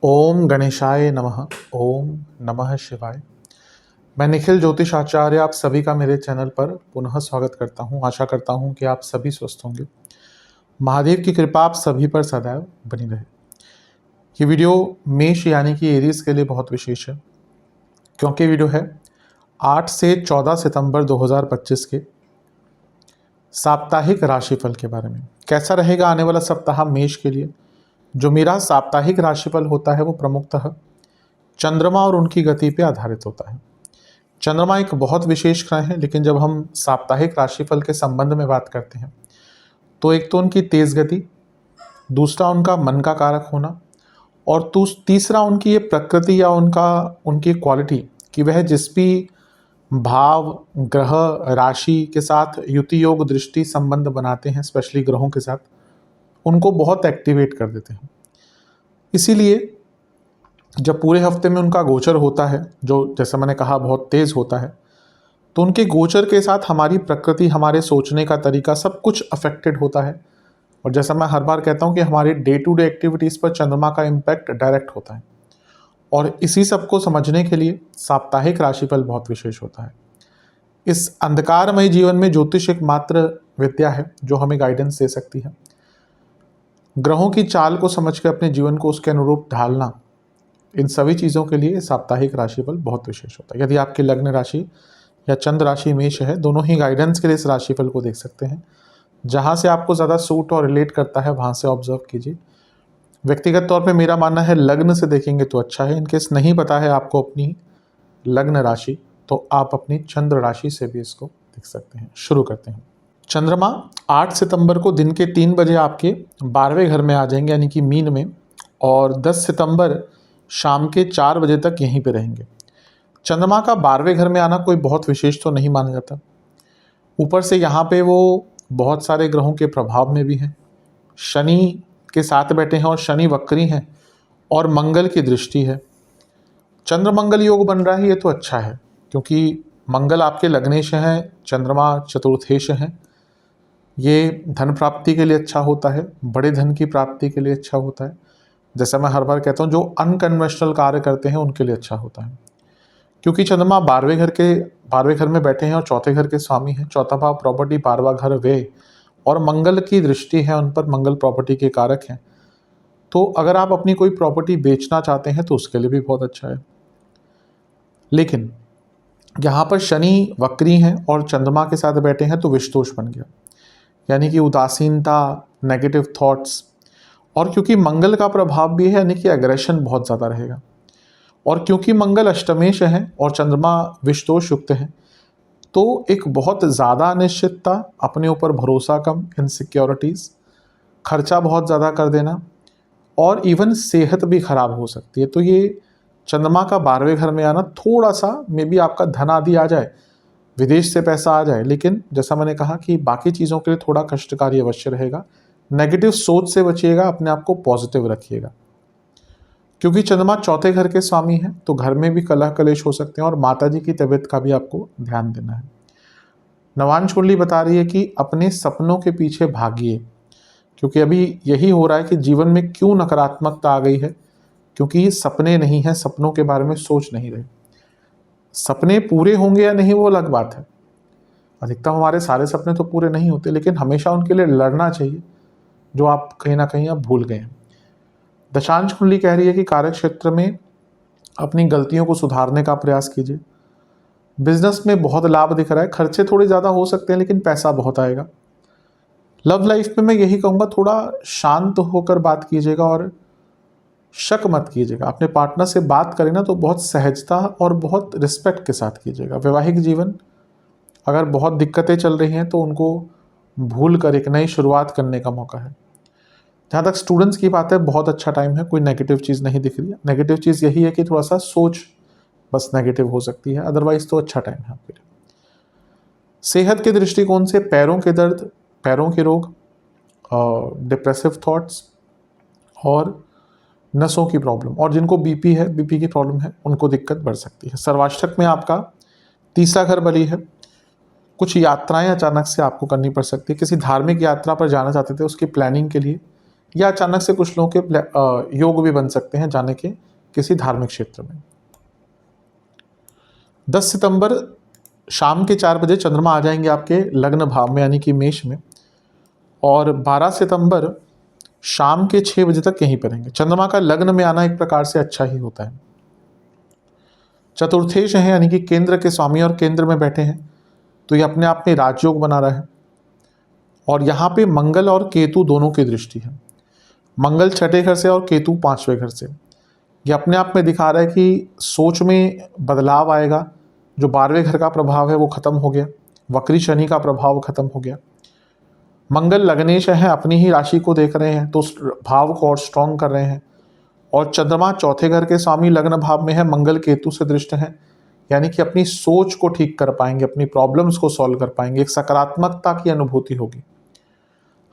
ओम गणेशाय नमः। ओम नमः शिवाय। मैं निखिल ज्योतिष आचार्य आप सभी का मेरे चैनल पर पुनः स्वागत करता हूं। आशा करता हूं कि आप सभी स्वस्थ होंगे। महादेव की कृपा आप सभी पर सदैव बनी रहे। ये वीडियो मेष यानी कि एरीज के लिए बहुत विशेष है, क्योंकि वीडियो है 8 से 14 सितंबर 2025 के साप्ताहिक राशिफल के बारे में। कैसा रहेगा आने वाला सप्ताह मेष के लिए। जो मेरा साप्ताहिक राशिफल होता है वो प्रमुखतः चंद्रमा और उनकी गति पे आधारित होता है। चंद्रमा एक बहुत विशेष ग्रह है, लेकिन जब हम साप्ताहिक राशिफल के संबंध में बात करते हैं तो एक तो उनकी तेज गति, दूसरा उनका मन का कारक होना, और तीसरा उनकी ये प्रकृति या उनकी क्वालिटी कि वह जिस भी भाव, ग्रह, राशि के साथ युति योग दृष्टि संबंध बनाते हैं, स्पेशली ग्रहों के साथ, उनको बहुत एक्टिवेट कर देते हैं। इसीलिए जब पूरे हफ्ते में उनका गोचर होता है, जो जैसे मैंने कहा बहुत तेज होता है, तो उनके गोचर के साथ हमारी प्रकृति, हमारे सोचने का तरीका, सब कुछ अफेक्टेड होता है। और जैसा मैं हर बार कहता हूँ कि हमारी डे टू डे एक्टिविटीज़ पर चंद्रमा का इम्पैक्ट डायरेक्ट होता है। और इसी सब को समझने के लिए साप्ताहिक राशिफल बहुत विशेष होता है। इस अंधकारमय जीवन में ज्योतिष एक मात्र विद्या है जो हमें गाइडेंस दे सकती है। ग्रहों की चाल को समझ कर अपने जीवन को उसके अनुरूप ढालना, इन सभी चीज़ों के लिए साप्ताहिक राशिफल बहुत विशेष होता है। यदि आपकी लग्न राशि या चंद्र राशि मेष है, दोनों ही गाइडेंस के लिए इस राशिफल को देख सकते हैं। जहाँ से आपको ज़्यादा सूट और रिलेट करता है वहाँ से ऑब्जर्व कीजिए। व्यक्तिगत तौर पे मेरा मानना है लग्न से देखेंगे तो अच्छा है। इनकेस नहीं पता है आपको अपनी लग्न राशि, तो आप अपनी चंद्र राशि से भी इसको देख सकते हैं। शुरू करते हैं। चंद्रमा 8 सितंबर को दिन के 3 बजे आपके 12वें घर में आ जाएंगे, यानी कि मीन में, और 10 सितंबर शाम के 4 बजे तक यहीं पे रहेंगे। चंद्रमा का 12वें घर में आना कोई बहुत विशेष तो नहीं माना जाता। ऊपर से यहाँ पे वो बहुत सारे ग्रहों के प्रभाव में भी हैं। शनि के साथ बैठे हैं और शनि वक्री हैं, और मंगल की दृष्टि है। चंद्र मंगल योग बन रहा है, ये तो अच्छा है, क्योंकि मंगल आपके लग्नेश हैं, चंद्रमा चतुर्थेश हैं। ये धन प्राप्ति के लिए अच्छा होता है, बड़े धन की प्राप्ति के लिए अच्छा होता है। जैसा मैं हर बार कहता हूँ, जो अनकन्वेंशनल कार्य करते हैं उनके लिए अच्छा होता है, क्योंकि चंद्रमा 12वें घर में बैठे हैं और चौथे घर के स्वामी हैं। चौथा भाव प्रॉपर्टी, 12वां घर व्यय, और मंगल की दृष्टि है उन पर, मंगल प्रॉपर्टी के कारक हैं। तो अगर आप अपनी कोई प्रॉपर्टी बेचना चाहते हैं तो उसके लिए भी बहुत अच्छा है। लेकिन यहाँ पर शनि वक्री हैं और चंद्रमा के साथ बैठे हैं तो विषदोष बन गया, यानी कि उदासीनता, नेगेटिव थॉट्स, और क्योंकि मंगल का प्रभाव भी है, यानी कि एग्रेशन बहुत ज़्यादा रहेगा। और क्योंकि मंगल अष्टमेश है और चंद्रमा विषदोष युक्त है, तो एक बहुत ज़्यादा अनिश्चितता, अपने ऊपर भरोसा कम, इनसिक्योरिटीज़, खर्चा बहुत ज़्यादा कर देना, और इवन सेहत भी खराब हो सकती है। तो ये चंद्रमा का 12वें घर में आना, थोड़ा सा मे बी आपका धन आदि आ जाए, विदेश से पैसा आ जाए, लेकिन जैसा मैंने कहा कि बाकी चीज़ों के लिए थोड़ा कष्टकारी अवश्य रहेगा। नेगेटिव सोच से बचिएगा, अपने आप को पॉजिटिव रखिएगा। क्योंकि चंद्रमा चौथे घर के स्वामी हैं, तो घर में भी कलह कलेश हो सकते हैं, और माता जी की तबीयत का भी आपको ध्यान देना है। नवांश कुंडली बता रही है कि अपने सपनों के पीछे भागिए, क्योंकि अभी यही हो रहा है कि जीवन में क्यों नकारात्मकता आ गई है, क्योंकि सपने नहीं हैं, सपनों के बारे में सोच नहीं रहे। सपने पूरे होंगे या नहीं वो अलग बात है। अधिकतम हमारे सारे सपने तो पूरे नहीं होते, लेकिन हमेशा उनके लिए लड़ना चाहिए, जो आप कहीं ना कहीं आप भूल गए हैं। दशांश कुंडली कह रही है कि कार्य क्षेत्र में अपनी गलतियों को सुधारने का प्रयास कीजिए। बिजनेस में बहुत लाभ दिख रहा है, खर्चे थोड़े ज़्यादा हो सकते हैं लेकिन पैसा बहुत आएगा। लव लाइफ में मैं यही कहूँगा, थोड़ा शांत होकर बात कीजिएगा और शक मत कीजिएगा। अपने पार्टनर से बात करें ना तो बहुत सहजता और बहुत रिस्पेक्ट के साथ कीजिएगा। वैवाहिक जीवन अगर बहुत दिक्कतें चल रही हैं तो उनको भूल कर एक नई शुरुआत करने का मौका है। जहाँ तक स्टूडेंट्स की बात है, बहुत अच्छा टाइम है, कोई नेगेटिव चीज़ नहीं दिख रही है। नेगेटिव चीज़ यही है कि थोड़ा सा सोच बस नेगेटिव हो सकती है, अदरवाइज तो अच्छा टाइम है आपके लिए। सेहत के दृष्टिकोण से पैरों के दर्द, पैरों के रोग, डिप्रेसिव थॉट्स और नसों की प्रॉब्लम, और जिनको बीपी है, बीपी की प्रॉब्लम है, उनको दिक्कत बढ़ सकती है। सर्वाष्टक में आपका तीसरा घर बली है। कुछ यात्राएं अचानक से आपको करनी पड़ सकती है। किसी धार्मिक यात्रा पर जाना चाहते थे, उसकी प्लानिंग के लिए या अचानक से कुछ लोगों के योग भी बन सकते हैं जाने के किसी धार्मिक क्षेत्र में। 10 सितंबर शाम के 4 बजे चंद्रमा आ जाएंगे आपके लग्न भाव में यानी कि मेष में, और 12 सितंबर शाम के 6 बजे तक यहीं पर रहेंगे। चंद्रमा का लग्न में आना एक प्रकार से अच्छा ही होता है। चतुर्थेश हैं यानी कि केंद्र के स्वामी और केंद्र में बैठे हैं, तो ये अपने आप में राजयोग बना रहा है। और यहाँ पे मंगल और केतु दोनों की दृष्टि है। मंगल 6ठे घर से और केतु 5वें घर से। ये अपने आप में दिखा रहा है कि सोच में बदलाव आएगा। जो 12वें घर का प्रभाव है वो खत्म हो गया, वक्री शनि का प्रभाव खत्म हो गया। मंगल लग्नेश है, अपनी ही राशि को देख रहे हैं तो उस भाव को और स्ट्रॉन्ग कर रहे हैं। और चंद्रमा 4थे घर के स्वामी लग्न भाव में है, मंगल केतु से दृष्ट है, यानी कि अपनी सोच को ठीक कर पाएंगे, अपनी प्रॉब्लम्स को सॉल्व कर पाएंगे, एक सकारात्मकता की अनुभूति होगी।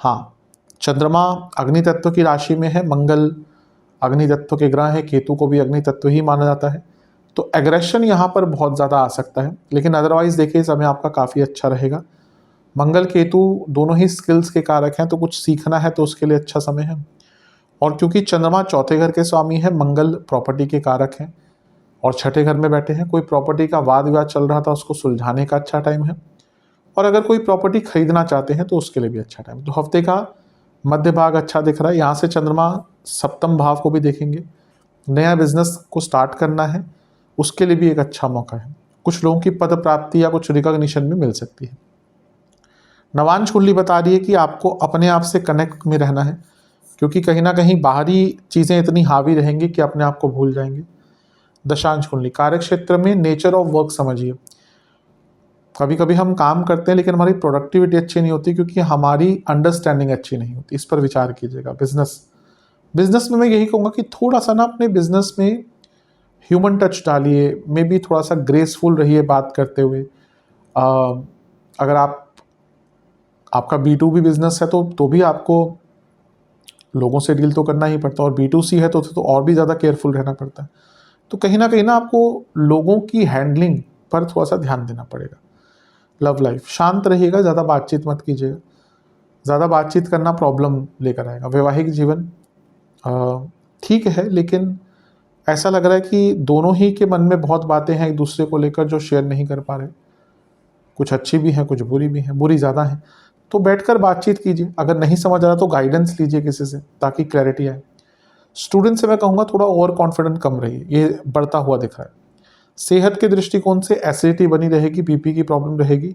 हाँ, चंद्रमा अग्नि तत्व की राशि में है, मंगल अग्नि तत्व के ग्रह है, केतु को भी अग्नि तत्व ही माना जाता है, तो एग्रेशन यहाँ पर बहुत ज़्यादा आ सकता है। लेकिन अदरवाइज देखिए समय आपका काफ़ी अच्छा रहेगा। मंगल केतु दोनों ही स्किल्स के कारक हैं, तो कुछ सीखना है तो उसके लिए अच्छा समय है। और क्योंकि चंद्रमा 4थे घर के स्वामी है, मंगल प्रॉपर्टी के कारक हैं और 6ठे घर में बैठे हैं, कोई प्रॉपर्टी का वाद विवाद चल रहा था उसको सुलझाने का अच्छा टाइम है। और अगर कोई प्रॉपर्टी खरीदना चाहते हैं तो उसके लिए भी अच्छा टाइम। तो हफ्ते का मध्य भाग अच्छा दिख रहा है। यहाँ से चंद्रमा 7म भाव को भी देखेंगे। नया बिजनेस को स्टार्ट करना है उसके लिए भी एक अच्छा मौका है। कुछ लोगों की पद प्राप्ति या कुछ रिकॉग्निशन भी मिल सकती है। नवांश कुंडली बता रही है कि आपको अपने आप से कनेक्ट में रहना है, क्योंकि कहीं ना कहीं बाहरी चीज़ें इतनी हावी रहेंगी कि अपने आप को भूल जाएंगे। दशांश कुंडली कार्य क्षेत्र में नेचर ऑफ वर्क समझिए। कभी कभी हम काम करते हैं लेकिन हमारी प्रोडक्टिविटी अच्छी नहीं होती क्योंकि हमारी अंडरस्टैंडिंग अच्छी नहीं होती। इस पर विचार कीजिएगा। बिजनेस में मैं यही कहूँगा कि थोड़ा सा ना अपने बिजनेस में ह्यूमन टच डालिए, मे बी थोड़ा सा ग्रेसफुल रहिए बात करते हुए। अगर आपका B2B बिजनेस है तो भी आपको लोगों से डील तो करना ही पड़ता है, और B2C है तो और भी ज़्यादा केयरफुल रहना पड़ता है। तो कहीं ना आपको लोगों की हैंडलिंग पर थोड़ा सा ध्यान देना पड़ेगा। लव लाइफ शांत रहिएगा, ज़्यादा बातचीत मत कीजिएगा। ज़्यादा बातचीत करना प्रॉब्लम लेकर आएगा। वैवाहिक जीवन ठीक है, लेकिन ऐसा लग रहा है कि दोनों ही के मन में बहुत बातें हैं एक दूसरे को लेकर जो शेयर नहीं कर पा रहे। कुछ अच्छी भी हैं, कुछ बुरी भी हैं, बुरी ज़्यादा हैं। तो बैठकर बातचीत कीजिए। अगर नहीं समझ आ रहा तो गाइडेंस लीजिए किसी से, ताकि क्लैरिटी आए। स्टूडेंट से मैं कहूँगा थोड़ा ओवर कॉन्फिडेंट कम रहिए, ये बढ़ता हुआ दिख रहा है। सेहत के दृष्टिकोण से एसिडिटी बनी रहेगी, BP की प्रॉब्लम रहेगी,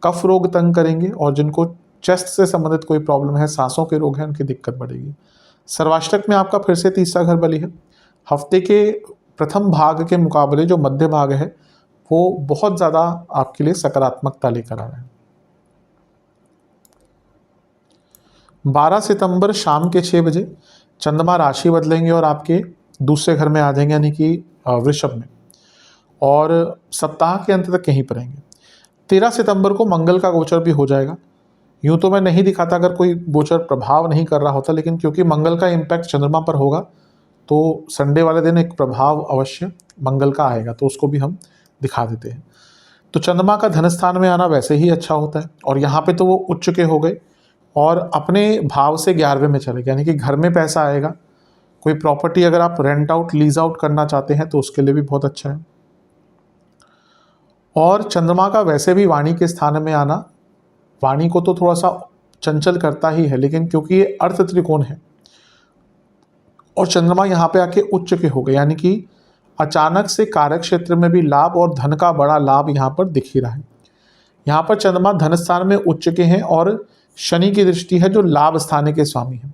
कफ रोग तंग करेंगे, और जिनको चेस्ट से संबंधित कोई प्रॉब्लम है, सांसों के रोग हैं, उनकी दिक्कत बढ़ेगी। सर्वाष्टक में आपका फिर से 3रा घर बली है। हफ्ते के प्रथम भाग के मुकाबले जो मध्य भाग है वो बहुत ज़्यादा आपके लिए सकारात्मकता लेकर आ रहा है। 12 सितंबर शाम के 6 बजे चंद्रमा राशि बदलेंगे और आपके दूसरे घर में आ जाएंगे, यानी कि वृषभ में, और सप्ताह के अंत तक यहीं पर रहेंगे। 13 सितंबर को मंगल का गोचर भी हो जाएगा। यूँ तो मैं नहीं दिखाता अगर कोई गोचर प्रभाव नहीं कर रहा होता, लेकिन क्योंकि मंगल का इम्पैक्ट चंद्रमा पर होगा तो संडे वाले दिन एक प्रभाव अवश्य मंगल का आएगा, तो उसको भी हम दिखा देते हैं। तो चंद्रमा का धन स्थान में आना वैसे ही अच्छा होता है, और यहाँ पे तो वो उच्च के हो गए और अपने भाव से 11वें में चले गए, यानी कि घर में पैसा आएगा। कोई प्रॉपर्टी अगर आप रेंट आउट लीज आउट करना चाहते हैं तो उसके लिए भी बहुत अच्छा है। और चंद्रमा का वैसे भी वाणी के स्थान में आना, वाणी को तो थोड़ा सा चंचल करता ही है, लेकिन क्योंकि ये अर्थ त्रिकोण है और चंद्रमा यहाँ पे आके उच्च के हो गए, यानी कि अचानक से कार्य क्षेत्र में भी लाभ और धन का बड़ा लाभ यहाँ पर दिख ही रहा है। यहाँ पर चंद्रमा धन स्थान में उच्च के हैं और शनि की दृष्टि है जो लाभ स्थान के स्वामी है।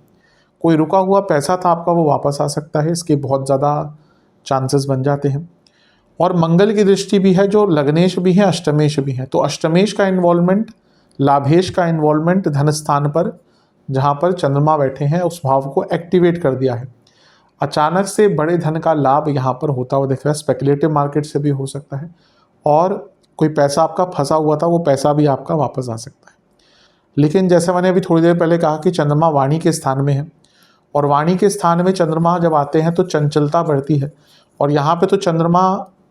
कोई रुका हुआ पैसा था आपका वो वापस आ सकता है, इसके बहुत ज़्यादा चांसेस बन जाते हैं। और मंगल की दृष्टि भी है जो लग्नेश भी है, अष्टमेश भी है। तो अष्टमेश का इन्वॉल्वमेंट, लाभेश का इन्वॉल्वमेंट धन स्थान पर जहाँ पर चंद्रमा बैठे हैं उस भाव को एक्टिवेट कर दिया है। अचानक से बड़े धन का लाभ यहाँ पर होता हुआ दिख रहा है। स्पेकुलेटिव मार्केट से भी हो सकता है, और कोई पैसा आपका फंसा हुआ था वो पैसा भी आपका वापस आ सकता है। लेकिन जैसे मैंने अभी थोड़ी देर पहले कहा कि चंद्रमा वाणी के स्थान में है, और वाणी के स्थान में चंद्रमा जब आते हैं तो चंचलता बढ़ती है। और यहाँ पे तो चंद्रमा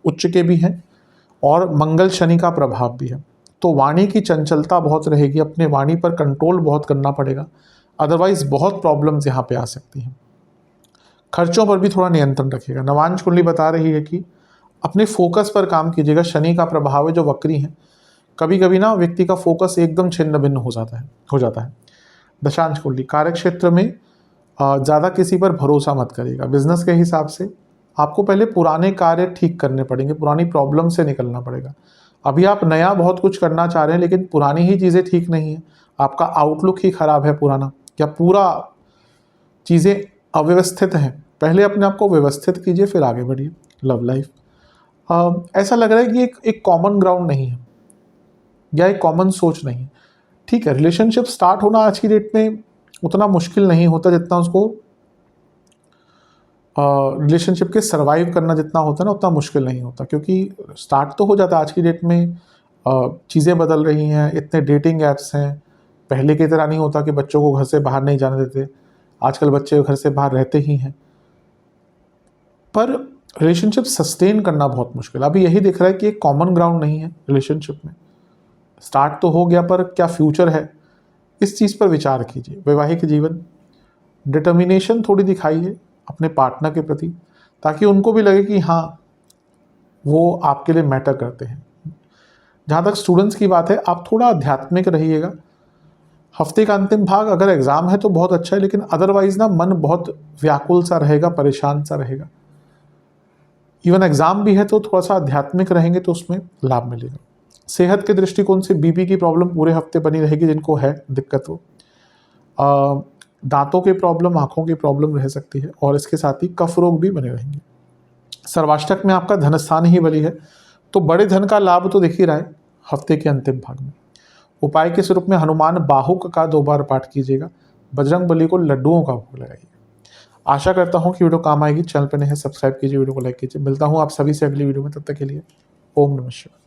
उच्च के भी हैं और मंगल शनि का प्रभाव भी है, तो वाणी की चंचलता बहुत रहेगी। अपने वाणी पर कंट्रोल बहुत करना पड़ेगा। अदरवाइज बहुत प्रॉब्लम्स यहाँ पे आ सकती हैं। खर्चों पर भी थोड़ा नियंत्रण रखिएगा। नवांश कुंडली बता रही है कि अपने फोकस पर काम कीजिएगा। शनि का प्रभाव है जो वक्री है, कभी कभी ना व्यक्ति का फोकस एकदम छिन्न भिन्न हो जाता है। दशांश कुंडली कार्य क्षेत्र में ज़्यादा किसी पर भरोसा मत करिएगा। बिजनेस के हिसाब से आपको पहले पुराने कार्य ठीक करने पड़ेंगे, पुरानी प्रॉब्लम से निकलना पड़ेगा। अभी आप नया बहुत कुछ करना चाह रहे हैं लेकिन पुरानी ही चीज़ें ठीक नहीं है, आपका आउटलुक ही खराब है पुराना, या पूरा चीज़ें अव्यवस्थित हैं। पहले अपने आप को व्यवस्थित कीजिए फिर आगे बढ़िए। लव लाइफ ऐसा लग रहा है कि एक कॉमन ग्राउंड नहीं है या एक कॉमन सोच नहीं है। ठीक है, रिलेशनशिप स्टार्ट होना आज की डेट में उतना मुश्किल नहीं होता जितना उसको रिलेशनशिप के सर्वाइव करना जितना होता है ना, उतना मुश्किल नहीं होता, क्योंकि स्टार्ट तो हो जाता है। आज की डेट में चीज़ें बदल रही हैं, इतने डेटिंग ऐप्स हैं। पहले की तरह नहीं होता कि बच्चों को घर से बाहर नहीं जाने देते, आजकल बच्चे घर से बाहर रहते ही हैं। पर रिलेशनशिप सस्टेन करना बहुत मुश्किल। अभी यही दिख रहा है कि एक कॉमन ग्राउंड नहीं है रिलेशनशिप में। स्टार्ट तो हो गया पर क्या फ्यूचर है, इस चीज़ पर विचार कीजिए। वैवाहिक जीवन डिटर्मिनेशन थोड़ी दिखाइए अपने पार्टनर के प्रति, ताकि उनको भी लगे कि हाँ वो आपके लिए मैटर करते हैं। जहाँ तक स्टूडेंट्स की बात है, आप थोड़ा आध्यात्मिक रहिएगा। हफ्ते का अंतिम भाग अगर एग्ज़ाम है तो बहुत अच्छा है, लेकिन अदरवाइज ना मन बहुत व्याकुल सा रहेगा, परेशान सा रहेगा। इवन एग्ज़ाम भी है तो थोड़ा सा आध्यात्मिक रहेंगे तो उसमें लाभ मिलेगा। सेहत के दृष्टिकोण से बीपी की प्रॉब्लम पूरे हफ्ते बनी रहेगी, जिनको है दिक्कत हो। दांतों की प्रॉब्लम, आँखों की प्रॉब्लम रह सकती है, और इसके साथ ही कफ रोग भी बने रहेंगे। सर्वाष्टक में आपका धनस्थान ही बली है, तो बड़े धन का लाभ तो दिख ही रहा है हफ्ते के अंतिम भाग में। उपाय के स्वरूप में हनुमान बाहुक का 2 बार पाठ कीजिएगा। बजरंग बली को लड्डुओं का भोग लगाइए। आशा करता हूँ कि वीडियो काम आएगी। चैनल पर नहीं है सब्सक्राइब कीजिए, वीडियो को लाइक कीजिए। मिलता हूँ आप सभी से अगली वीडियो में, तब तक के लिए ओम नमः शिवाय।